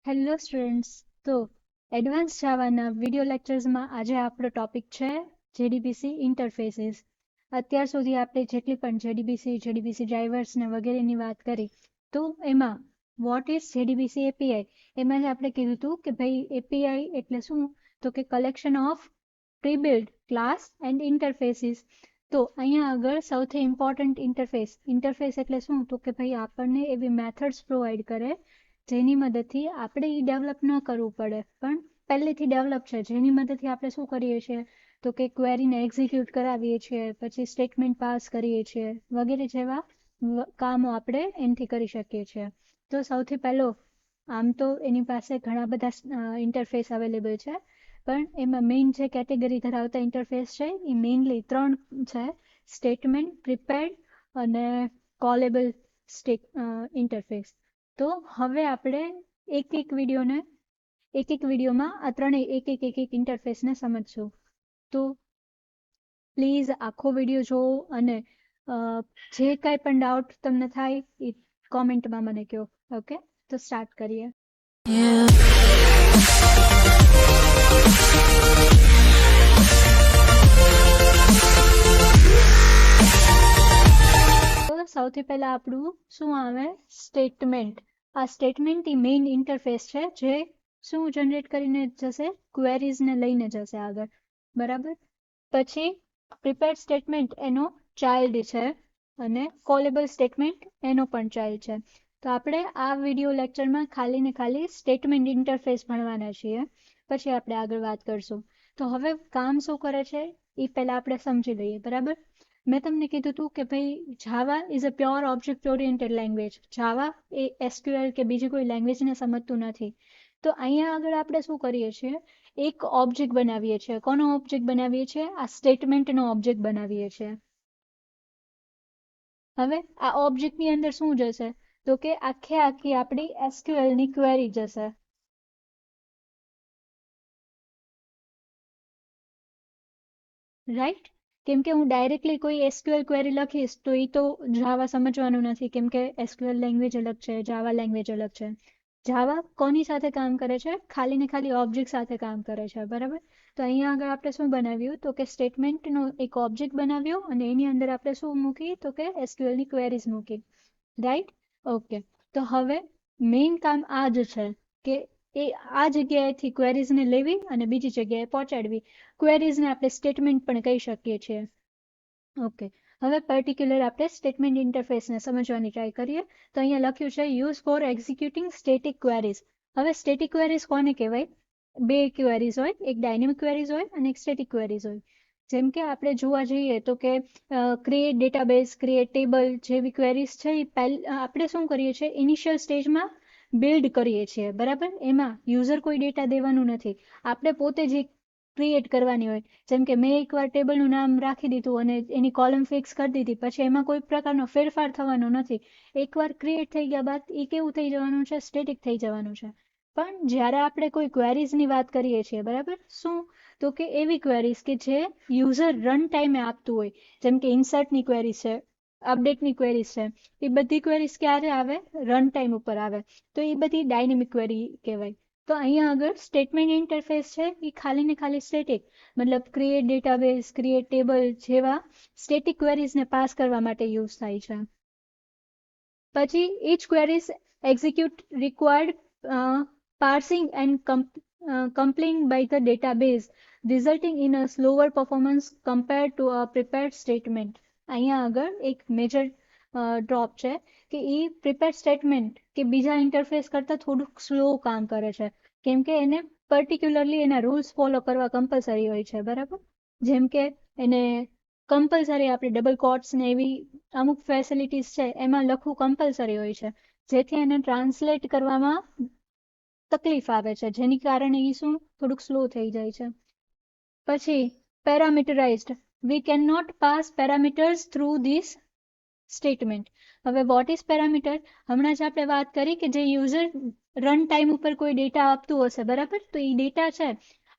Hello students. તો advance જાવાના video લેક્ચર્સમાં આજે આપણો ટોપિક છે જેડીબીસી ઇન્ટરફેસીસ. અત્યાર સુધી આપણે જેટલી પણ જેડીબીસી ડ્રાઈવર્સ ને વગેરેની વાત કરી, તો એમાં વોટ ઇઝ જેડીબીસી એપીઆઈ, એમાં જ આપણે કીધું હતું કે ભાઈ એપીઆઈ એટલે શું, તો કે collection of pre-build class and interfaces. તો અહીંયા આગળ સૌથી ઇમ્પોર્ટન્ટ ઇન્ટરફેસ એટલે શું, તો કે ભાઈ આપણને એવી મેથડ્સ પ્રોવાઈડ કરે જેની મદદથી આપણે એ ડેવલપ ન કરવું પડે, પણ પહેલેથી ડેવલપ છે, જેની મદદથી આપણે શું કરીએ છીએ, તો કે ક્વેરીને એક્ઝિક્યુટ કરાવીએ છીએ, પછી સ્ટેટમેન્ટ પાસ કરીએ છીએ, વગેરે જેવા કામો આપણે એનાથી કરી શકીએ છીએ. તો સૌથી પહેલો, આમ તો એની પાસે ઘણા બધા ઇન્ટરફેસ અવેલેબલ છે, પણ એમાં મેઇન જે કેટેગરી ધરાવતા ઇન્ટરફેસ છે એ મેઇનલી ત્રણ છે: સ્ટેટમેન્ટ, પ્રિપેર્ડ અને કોલેબલ ઇન્ટરફેસ. તો હવે આપણે એક એક વિડીયોમાં આ ત્રણેય એક ઇન્ટરફેસને સમજશું. તો પ્લીઝ આખો વિડીયો જોવો અને જે કાંઈ પણ ડાઉટ તમને થાય એ કોમેન્ટમાં મને કહો. ઓકે, તો સ્ટાર્ટ કરીએ. તો સૌથી પહેલા આપણું શું આવે? સ્ટેટમેન્ટ. આ સ્ટેટમેન્ટ એ મેઇન ઇન્ટરફેસ છે જે શું જનરેટ કરીને જશે? ક્વેરીઝને લઈને જશે આગળ, બરાબર. પછી પ્રિપેર્ડ સ્ટેટમેન્ટ એનો ચાઇલ્ડ છે અને કોલેબલ સ્ટેટમેન્ટ એનો પણ ચાઇલ્ડ છે. તો આપણે આ વિડીયો લેક્ચરમાં ખાલી ને ખાલી સ્ટેટમેન્ટ ઇન્ટરફેસ ભણવાના છીએ, પછી આપણે આગળ વાત કરશું. તો હવે કામ શું કરે છે એ પહેલાં આપણે સમજી લઈએ, બરાબર. મેં તમને કીધું હતું કે ભાઈ Java is a pure object oriented language. Java એ એસક્યુએલ કે બીજી કોઈ લેંગ્વેજને સમજતું નથી. તો અહીંયા આગળ આપણે શું કરીએ છીએ? એક ઓબ્જેક્ટ બનાવીએ છીએ. કોનો ઓબ્જેક્ટ બનાવીએ છીએ? આ સ્ટેટમેન્ટનો ઓબ્જેક્ટ બનાવીએ છીએ. હવે આ ઓબ્જેક્ટની અંદર શું જશે? તો કે આખી આપણી એસક્યુએલની ક્વેરી જશે, રાઈટ. કેમ કે હું ડાયરેક્ટલી કોઈ એસક્યુએલ ક્વેરી લખીશ તો એ તો જાવા સમજવાનું નથી, કેમ કે એસક્યુએલ લેંગ્વેજ અલગ છે, જાવા લેંગ્વેજ અલગ છે. જાવા કોની સાથે કામ કરે છે? ખાલી ને ખાલી ઓબ્જેક્ટ સાથે કામ કરે છે, બરાબર. તો અહીંયા આગળ આપણે શું બનાવ્યું? તો કે સ્ટેટમેન્ટનો એક ઓબ્જેક્ટ બનાવ્યો અને એની અંદર આપણે શું મૂકી? તો કે એસક્યુએલની ક્વેરીઝ મૂકી, રાઈટ. ઓકે, તો હવે મેઇન કામ આ જ છે કે એ આ જગ્યાએથી ક્વેરીઝને લેવી અને બીજી જગ્યાએ પહોંચાડવી. ક્વેરીઝને આપણે સ્ટેટમેન્ટ પણ કહી શકીએ છીએ. ઓકે, હવે પર્ટિક્યુલર આપણે સ્ટેટમેન્ટ ઇન્ટરફેસને સમજવાની ટ્રાય કરીએ. તો અહીંયા લખ્યું છે use for executing static queries. હવે સ્ટેટિક ક્વેરીઝ કોને કહેવાય? બે ક્વેરીઝ હોય, એક ડાયનેમિક ક્વેરીઝ હોય અને એક સ્ટેટિક ક્વેરીઝ હોય. જેમ કે આપણે જોવા જઈએ તો કે ક્રિએટ ડેટાબેઝ, ક્રિએટ ટેબલ જેવી ક્વેરીઝ છે એ આપણે શું કરીએ છીએ? ઇનિશિયલ સ્ટેજમાં બિલ્ડ કરીએ છીએ, બરાબર. એમાં યુઝર કોઈ ડેટા દેવાનું નથી, આપણે પોતે જ ક્રિએટ કરવાની હોય. જેમ કે મેં એકવાર ટેબલનું નામ રાખી દીધું અને એની કોલમ ફિક્સ કરી દીધી, પછી એમાં કોઈ પ્રકારનો ફેરફાર થવાનો નથી. એકવાર ક્રિએટ થઈ ગયા બાદ એ કેવું થઈ જવાનું છે? સ્ટેટિક થઈ જવાનું છે. પણ જ્યારે આપણે કોઈ ક્વેરીઝની વાત કરીએ છીએ, બરાબર, શું? તો કે એવી ક્વેરીઝ કે જે યુઝર રન ટાઈમે આપતું હોય, જેમ કે ઇન્સર્ટની ક્વેરી છે, અપડેટની ક્વેરીઝ છે, એ બધી ક્વેરીઝ ક્યારે આવે? રન ટાઈમ ઉપર આવે. તો એ બધી ડાયનેમિક ક્વેરી કહેવાય. તો અહીંયા આગળ સ્ટેટમેન્ટ ઇન્ટરફેસ છે એ ખાલી ને ખાલી સ્ટેટિક, મતલબ ક્રિએટ ડેટાબેઝ, ક્રિએટ ટેબલ જેવા સ્ટેટિક ક્વેરીઝને પાસ કરવા માટે યુઝ થાય છે. પછી each queries execute required parsing and complying by the database, resulting in a slower performance compared to a prepared statement. અહીંયા આગળ એક મેજર ડ્રોપ છે કે એ પ્રિપેર્ડ સ્ટેટમેન્ટ કે બીજા ઇન્ટરફેસ કરતાં થોડુંક સ્લો કામ કરે છે, કેમ કે એને પર્ટિક્યુલરલી એના રૂલ્સ ફોલો કરવા કમ્પલસરી હોય છે, બરાબર. જેમ કે એને કમ્પલસરી આપણે ડબલ કોટ્સ ને એવી અમુક ફેસિલિટીઝ છે એમાં લખવું કમ્પલસરી હોય છે, જેથી એને ટ્રાન્સલેટ કરવામાં તકલીફ આવે છે, જેની કારણે એ શું થોડુંક સ્લો થઈ જાય છે. પછી parameterized, we can not pass parameters through this statement. હવે વોટ ઇઝ પેરામીટર? હમણાં જ આપણે વાત કરી કે જે યુઝર રન ટાઈમ ઉપર કોઈ ડેટા આપતું હશે, બરાબર, તો એ ડેટા છે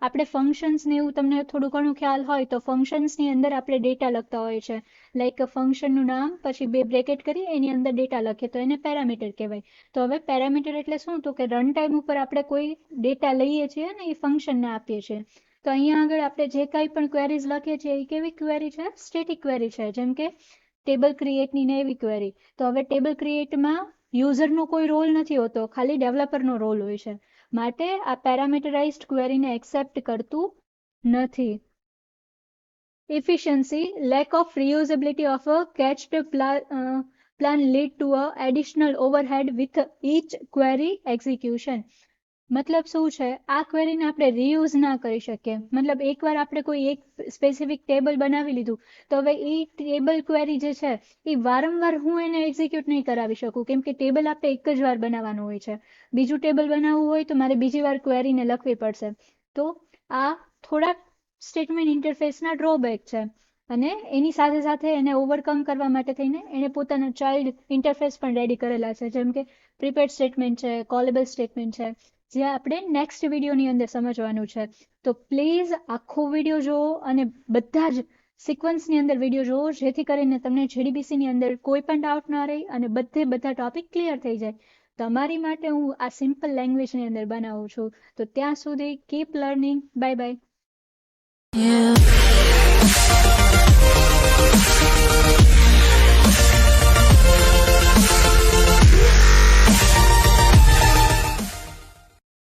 આપણે ફંક્શન્સ ને એવું તમને થોડું ઘણું ખ્યાલ હોય તો ફંક્શન્સની અંદર આપણે ડેટા લખતા હોય છે. લાઈક ફંક્શનનું નામ પછી 2 બ્રેકેટ કરી એની અંદર ડેટા લખીએ તો એને પેરામીટર કહેવાય. તો હવે પેરામીટર એટલે શું? તો કે રન ટાઈમ ઉપર આપણે કોઈ ડેટા લઈએ છીએ ને એ ફંક્શનને આપીએ છીએ. તો અહીંયા આગળ આપણે જે કાંઈ પણ ક્વેરીઝ લખીએ છીએ એ કેવી ક્વેરી છે? સ્ટેટિક ક્વેરી છે. જેમ કે ટેબલ ક્રિએટની ને એવી ક્વેરી. તો હવે ટેબલ ક્રિએટમાં યુઝરનો કોઈ રોલ નથી હોતો, ખાલી ડેવલપરનો રોલ હોય છે. માટે આ પેરામીટરાઇઝ્ડ ક્વેરીને એક્સેપ્ટ કરતું નથી. Efficiency, lack of reusability of a cached plan lead to a additional overhead with each query execution. મતલબ શું છે? આ ક્વેરીને આપણે રીયુઝ ના કરી શકીએ. મતલબ એકવાર આપણે કોઈ એક સ્પેસિફિક ટેબલ બનાવી લીધું તો હવે એ ટેબલ ક્વેરી જે છે એ વારંવાર હું એને એક્ઝિક્યુટ નહીં કરાવી શકું, કેમ કે ટેબલ આપણે એક જ વાર બનાવવાનું હોય છે. બીજું ટેબલ બનાવવું હોય તો મારે બીજી વાર ક્વેરીને લખવી પડશે. તો આ થોડાક સ્ટેટમેન્ટ ઇન્ટરફેસના ડ્રોબેક છે. અને એની સાથે સાથે એને ઓવરકમ કરવા માટે થઈને એને પોતાના ચાઇલ્ડ ઇન્ટરફેસ પણ રેડી કરેલા છે. જેમ કે પ્રિપેર્ડ સ્ટેટમેન્ટ છે, કોલેબલ સ્ટેટમેન્ટ છે, જે આપણે નેક્સ્ટ વિડીયોની અંદર સમજવાનું છે. તો પ્લીઝ આખો વિડીયો જુઓ અને બધા જ સિક્વન્સની અંદર વિડીયો જુઓ, જેથી કરીને તમને જીડીબીસીની અંદર કોઈ પણ ડાઉટ ના રહે અને બધા ટોપિક ક્લિયર થઈ જાય. તમારી માટે હું આ સિમ્પલ લેંગ્વેજની અંદર બનાવું છું. તો ત્યાં સુધી કીપ લર્નિંગ. Bye bye.